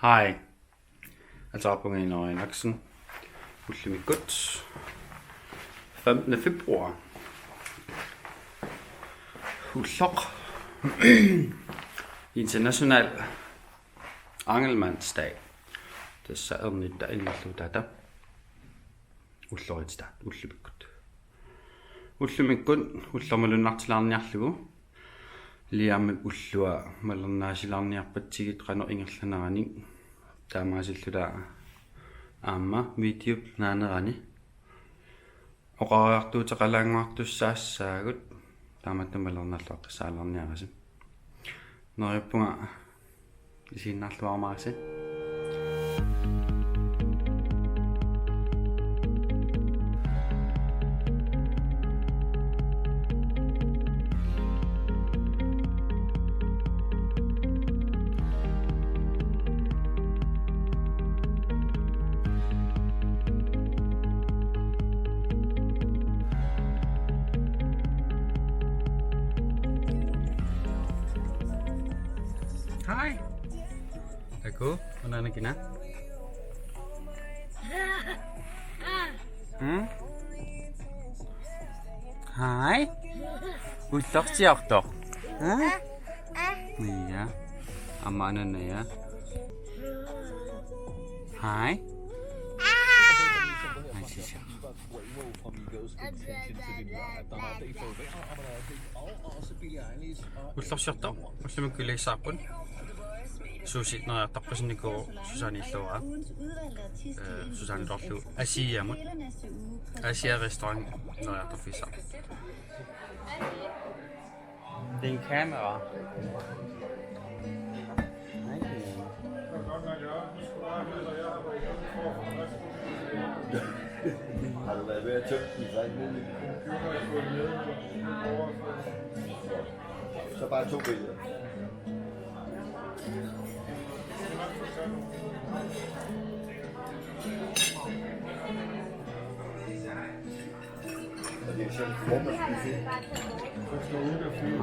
Hej. Ataapungiin oinaksen. Ullimikut. 15. februar. Ulloq. International Angelmannsdag. Tässä on niitä illuutata. Ulloritsta ullimikut. Ullimikut ullermalunnartilaarniarlugu. Liammi ullua malernaasilaarniarpatsigit qano ingerlanarani. Taamaasilluta aamma video naanerani. Oqariartuutaqalaanguartussaassaagut taamattumalernerlaqqisaalarniarasim. Nerippunga isinnarluarmaasi. Hai. Aku, mana nak kena? Hai. Ustok siap tok. Iya. Amanan ya. Hai. Ustok siap tok. Masih mengkulai sapun. Susit når tappasiniko Susanilloa Susanilorlu Asiamut Asia restaurant når jeg taffisa. Det er en kamera. Har du været ved at tømme den så ikke muligt? Så bare 2 billeder.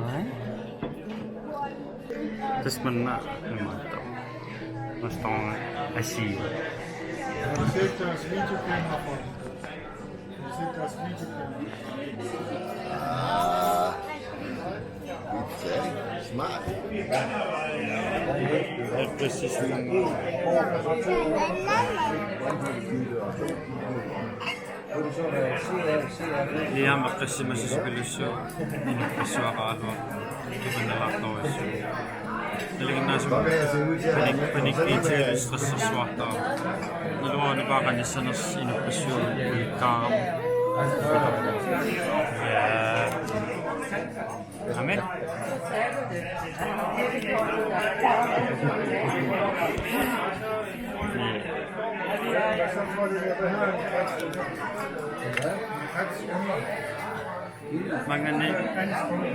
Hej. Tasmanna namanto. Restaurant Asia. Har du set deres videokamera for? Har du set deres videokamera? Smart. Det er præcis Liam qissimasispillussuu inippissuaqaalua tupanalaartorissu naliginnaasum panik stressarsuartaa naluani paaqanissaners inippissuun ulikkaaram amen Mangani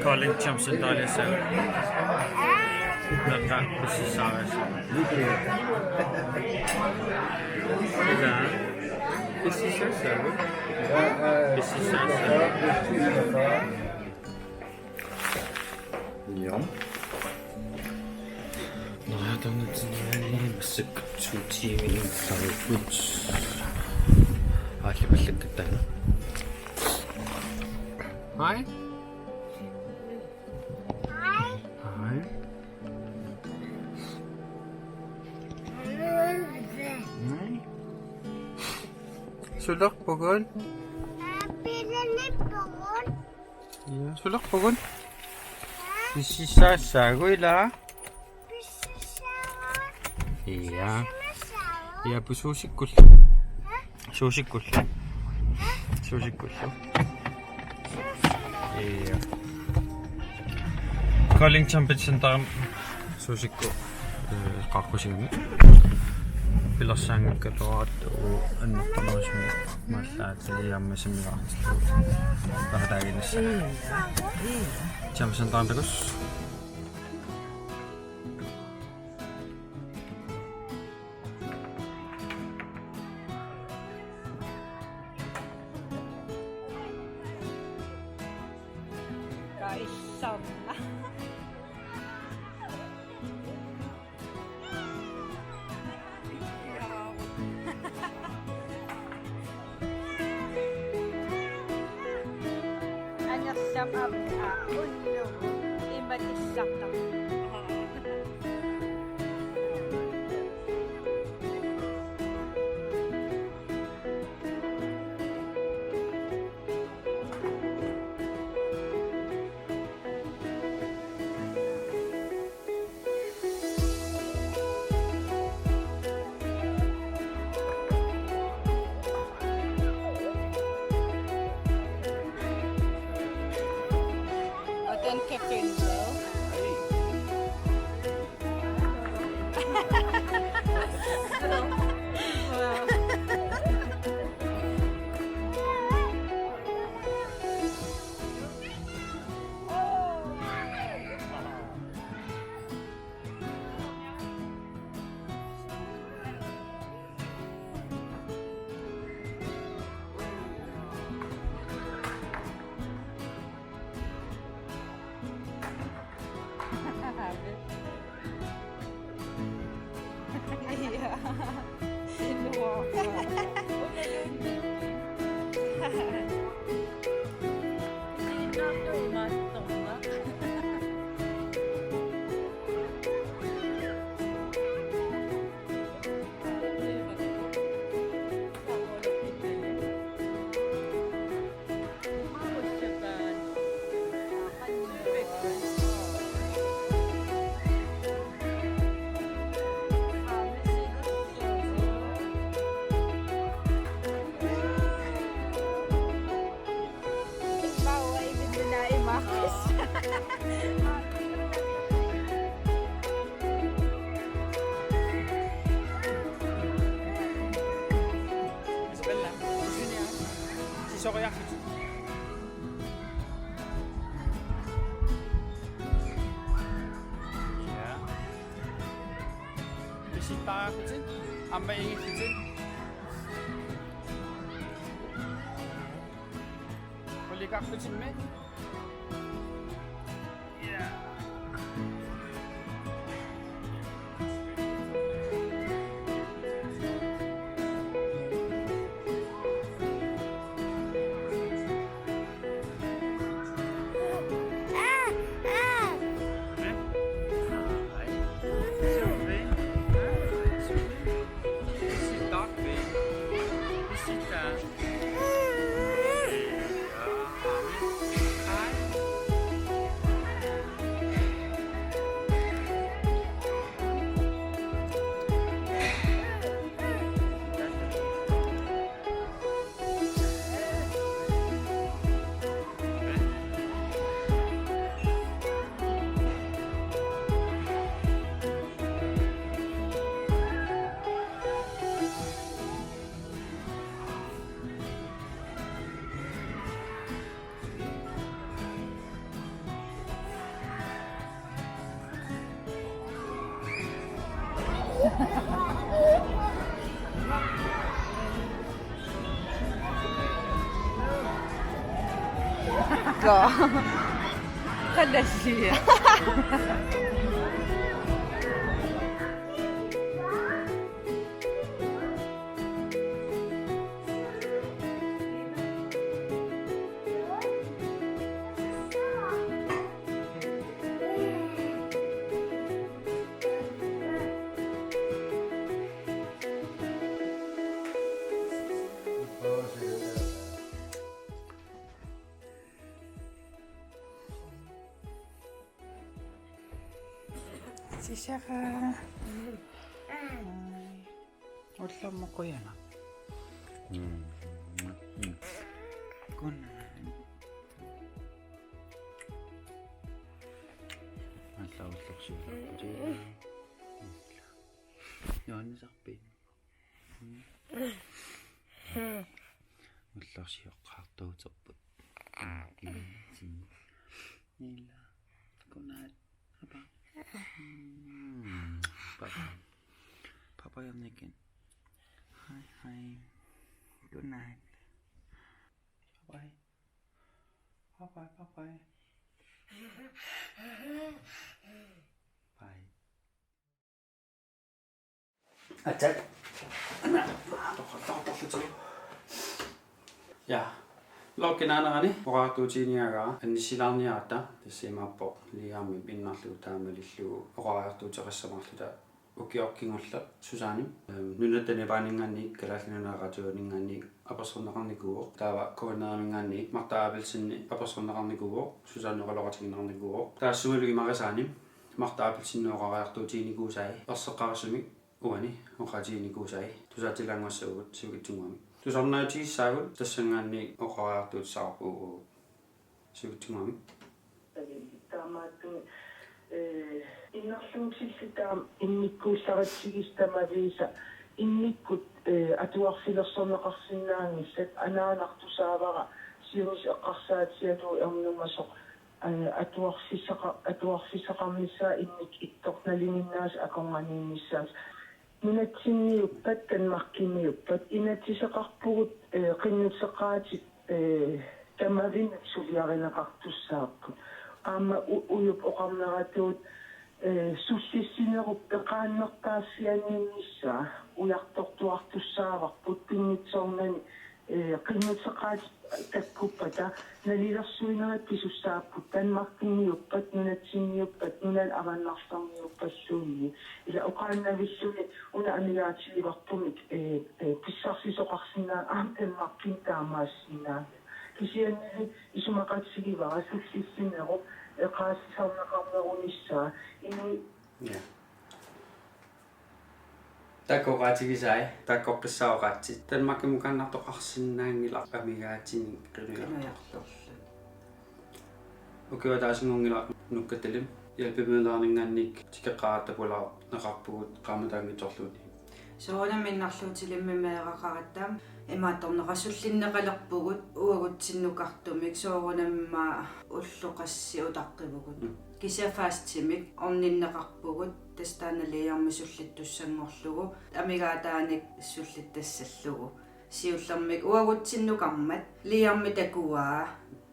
Colin Thompson dalisa. Naka pisisawes. Ida. Pisisawes. Ja. Nou, dan het een stuk goed. Je bent lekker tijd. Hi. Hi. Nee. Sudah pokon? Ya, sudah pokon. Bisa saguila. Iya. Ya, bu susikul. Susikul. Susikul. Iya. Calling championship tam susikko qaqqusimi. Pilassang katoat o annattamaasmi mallaatiliammasimigaartu. Tahdaaginissa. Championship tam takus. Nafsam ab unlo. Ibat isakta. Oten kepin bro. Iya. Inuwa. Sino tumatong? Bawa ibig na imakis. Isabella, sini ya. Si Sokoyaki. Ja. Bisita kızın. Amma iyi kızın. Kolika kızın mı? Go. Kada siya. Siya ka. Wala mo ko yan ah. Kunan. Ang lawak siya. Yan sa kapin. Ang lawak siya kaktaw sa put. Nila. Kunan. Apa? Papa yang naikin. Hi. Good night. Bye. Bye. Bye. Acak. Tok. Ya. Lokinaanarani oqaartuutiiniagaa annisilaarniaata tassimaappo liaami pinnarlugu taamalillugu oqaartuuteqassamarluta ukiorkingulla susaani nunatani paaningaanni kalaallinunaaqatuuningaanni apersornaqarnikuuo taava koonaamingaanni martaapilsinni apersornaqarnikuuo susaanneqaloqatiginarnikuuo taassumalugi maqasaani martaapilsinnuoqariartuutiinikuusai erseqqarisumi uani oqatiinikuusai tusaatilanguassaugut sugitsunguami tusarnaatiissaagut tassangaanni oqariartuutsaarpuugu sugitsunguami таамааттуни иннерлуутсиллутаам инниккуулларатсигистамавииса инниккут атуарфилерсорнеқарсинаангиссат анаанартусаавара сиунис эққарсаатсиалу эрнумасоқ атуарфиссақармиссаа инник иттортналингиннаас акорганииннссаас нунатсинниуппат канмаркимиуппат инатсисеқарпугут қиннутсеқаатик тамавин сулиаринеқартуссааппут аама уюп оқарнератуут суссиссинеруп пеқааннертаассианииннссаа уяртортуартуссааварпут пиннитсорнани qinnuteqaat takkuppata nalilерсуинерат писуссааппут танмаркинниуппат нунатсинниуппат нунал аваннарсарниуппассуунни ила оқааннависсуни уна амигаатиливарпумик писсарсисоқарсинаа аам танмаркин таамаассинаа кисианни исумақатсигивара суссиссинеру эқаассисарнеқарнерунissaa ини такоqaatigisai takkoqqissaaoqaatsit tanmakkimukaannartoqarsinnaangila amigaatini qinujartorlu ukiwataasingungila nukkatalim ялпимилаарнингаанник тикеқаратапула неқарпугут qaamataangitorluuni соорнаминнарлуутилиммимеэқақараттаам имаатторнеқассуллиннеқалерпугут уагутсиннукартумик соорнамма уллоқасси утаққивугут кисафаастимик орниннеқарпугут тастааналиармисуллиттуссангорлугу амигаатааник суллиттассаллугу сиуллермик уагутсиннукармат лиарми такуаа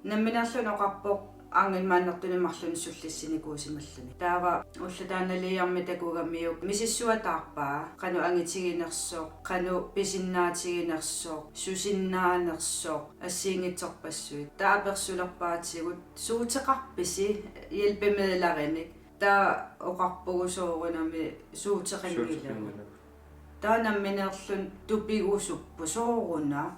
намминарлуноқарпоқ ангилмааннертунимарлуни суллиссиникуусималлуни таава уллатааналиарми такугамиук мисиссуатаарпаа кану ангитигинерсоо кану писиннаатигинерсоо сусиннаанерсоо ассиингитсорпассуит тааперсулерпаатигут суутеқарписи илпемеэлариник таа оқарпугусоорунами суутеқангилу таанамминерлун тупигусуппу сооруна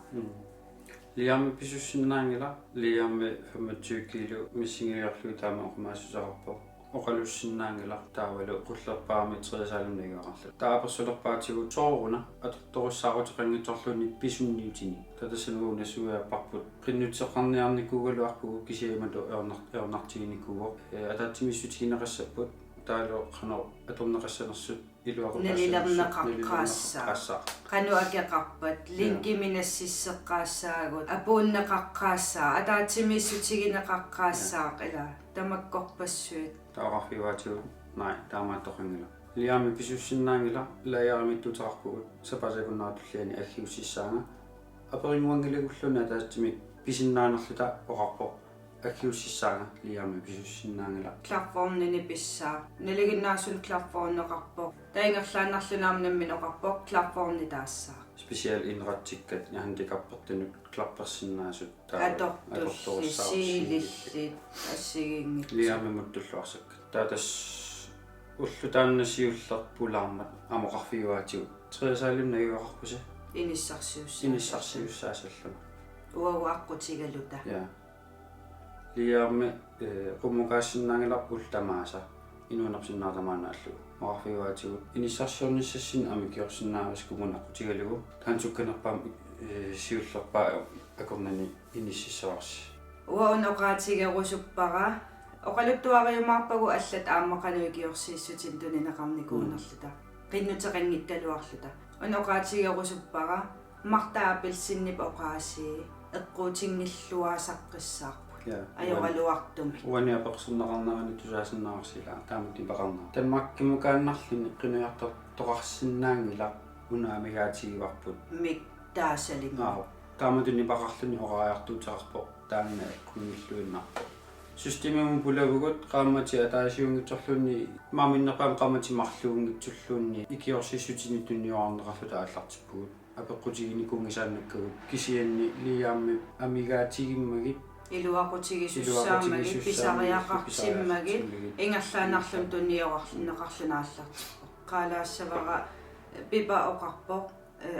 liamme pisussinaangila liamme 25 kilo missingiliarlu taama oqmaassusaqarpo oqalussinaangila taavalu qullerpaami 3-saalumnigaarlu taapersulerpaatigu sooruna atortorussaaruteqangitorluni pisunniutini tatasanuuna suuaapparput qinnutseqarniarnikuugaluarpugu kisiamalu eornartiginikuugo ataattimissutigineqassapput taalo qano atorneqassanersut налилернеқарқаассаа кану акеқарпат линкиминассиссеққаассаагут апууннеқарқаассаа атаатимиссутигинеқарқаассаақ ила тамаккорпассуит таақарфиваатиу най таамааттоқангила лиами писуссиннаангила лаяарамиттутеқарпугут сапасакуннаатуллиани аггиуссисаага аперингуангилагуллуна атаатими писиннаанерлута оқарпо аггиуссисаага лиами писуссиннаангила кларформнини писсаа налигиннаасун кларформнеқарпо таингерлааннарлунаамнаммин оқарпо кларформни таассаа специал инратсиккат яхандикарпертунут кларперсиннаасут аторторсиилиллит ассигингит лиами муттуллуарсак таатас уллутааннасиуллерпулаармат амоқарфиуаатигу триасаалимнагиуақарпуса иниссарсиуссаасаллуна уауаққутигалута я лиами qummukaassinnaangilарпул тамааса инуунерсиннаартамаанааллу моқарфиуаатигу иниссарсиорниссассин амикиорсиннаавас кумунаққутигалугу таансукканерпаам сиуллерпаа акорнани иниссиссаварси уаун оqaатигерусуппара оқалуттуариумаарпагу аллат ааммақануикиорсииссутин тунинеқарникуунерлута qinnuteqanngittalуарлута он оqaатигерусуппара мартаапилсиннип оqaasi эққуутингиллуаасаққиссаарпу ajorluartumi уани аперсернеқарнерани тусаасиннаарсила таамати пақарнаа таммаккимукааннарлуни қинуяртор тоқарсиннаангила унаамигаатигиварпут мик таасалима тааматуни пақарлуни орариартуутеқарпо таанна куниллуиннарпо systemum pulagugut qaamati ataasiungitsorlunni maaminnerpaam qaamati marluungitsulluunni ikiorssissutini tunniorarneralluta аллартиппугут апеққутигиникунгисааннаккагут кисианни лиаамми амигааtigimмагит илуақутигисуссаамагит писариақарсиммагит ингерлаанарлун тунниорарлунеқарлунааллартиппо qaалаассавара пипа оқарпо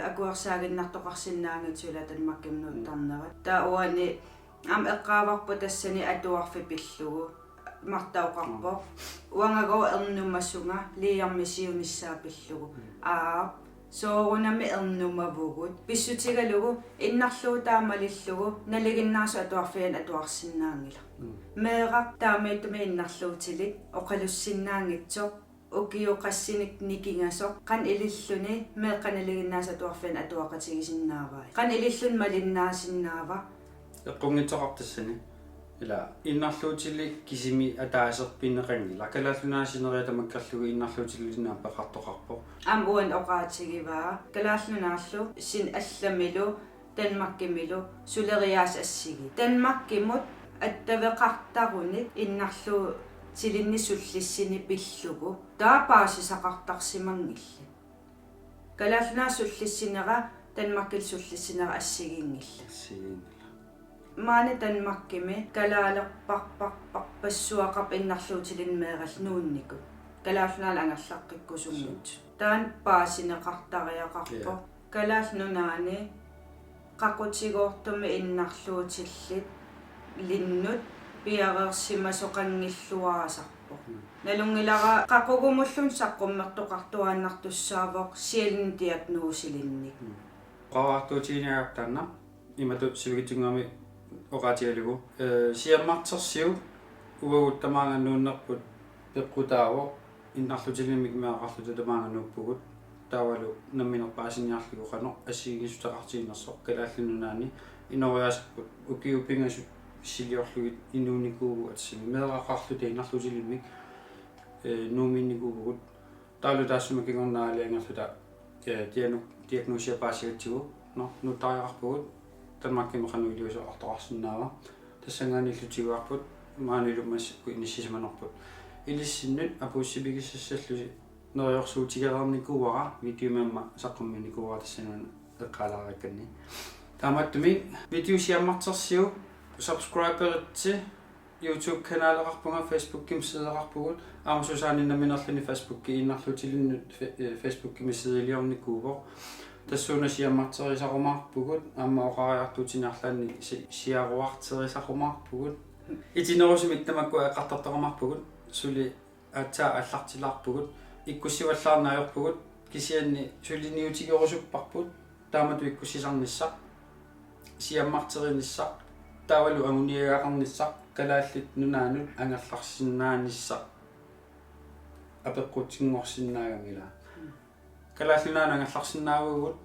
акуарсаагиннартоқарсинаангатсула танмаккимнут тарнерат тауани ам эққааварпу тассани атуарфи пиллугу мартаоқарпо уангагоо ернуммассунга лиармисиунissaа пиллугу соорунами ернумавугут писсутигалугу иннарлуутаамалиллугу налигиннаасу атуарфиан атуарсинаангила меэрақ таамаитуми иннарлуутилик оқалуссинаангитсо укиоқассиник никингасо қан илиллуни меэққаналигиннаасу атуарфиан атуақатигисиннааваа қан илиллун малиннаасиннаава эққунгитсоқартассани ила иннарлуутили кисими атаасерпиннеқангила калааллунаасинериа тамаккарлугу иннарлуутилилинаа пеқартоқарпо амуан оqaатигиваа калааллунаарлу син алламилу танмаккимилу сулериаас ассиги танмаккимут аттавеқартаруник иннарлу тилинни суллиссини пиллугу таапаасисақартарсимангилла калааллунаа суллиссинера танмаккил суллиссинера ассигингилла маани танмаккими калаалерпарпарпар пассуақап иннарлуутилинмеерал нууннику калааллунаал ангерлаққиккусунгут таан паасинеқартариақарпо калааллунаани қақутигоортуми иннарлуутиллит линнут пиареерсимасоқангиллуарасарпо налунгилара қақугумуллун саққуммертоқартуааннартуссаавоқ сиалин диагноосилинник qaartuutiiniartarna imatu sivigitungami oqatialugu siammartersiu uaguttamaangannuunnerput peqqutaavo innarlutilimik meaqarluta tamaangannuuppugut taavalu namminerpaasiniarlugu qano assigisutaqartiinnersoq kalaallununaani inoriasarput ukiupingasu siliorlugit inuunikuugu atsimi meeqaqarluta innarlutilimik nuuminnikuugut taalu taassumakingornaaliangerluta diagnosia paasigatsigu no nutariaqarpugut tanmakkimaqanuiliuso artoqarsinnaava тассангааниллутигуарпут маанилумассакку иниссисиманерпут илиссиннут апууссипигиссаллуси нериорсуутигеерникууара видеомамма саққумминикууара тассангаан эққалааракканни тааматтуми видеосиаммартерсиу subscriberитси YouTube каналеқарпунга Facebook кимсилеқарпугут аамсусааниннаминерлуни Facebook иннарлутилиннут Facebook кимисилиорникуувоо тассуунасиаммартерисақумаарпугут аамаоқариартуутинарлаанни сиаруартерисақумаарпугут итинерусимик тамакку эққартартоқамаарпугут сули аатсаа аллартилаарпугут иккуссиваллаарнаajorпугут кисианни сулиниутигерусуппарпут таамату иккуссисарниссақ сиаммартериниссақ таавалу агуниагақарниссақ калааллит нунаанут ангерларсиннааниссақ апеққутингорсиннаагангила калааллунаана ангерларсиннаавгут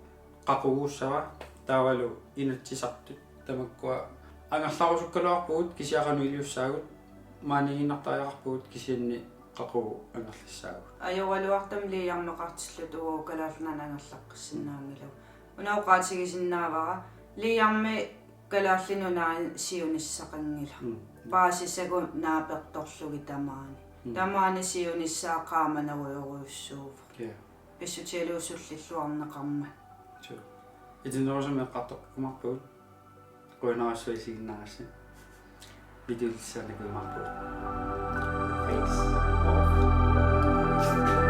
қақугууссава таавалу инатсисартут тамаккуа ангерларусуккалуарпугут кисиақану илиуссаагут маанигиннартариақарпугут кисианни қақугу ангерлассаагут ajorluartam liiarmeqartillut ugu kalaallunaan ангерлаққиссиннаангилу унаоqaатигисиннаавара лиарми калааллинунаа сиуниссақангила паасисагу нааперторлуги тамаани сиунissaaqaamanauйоруйуссуув писсутиалуусуллиллуарнеқарма итинерусамеққартоққумарпугут қуинарассуисигиннааси видеолиссааникуимарпугут Thanks.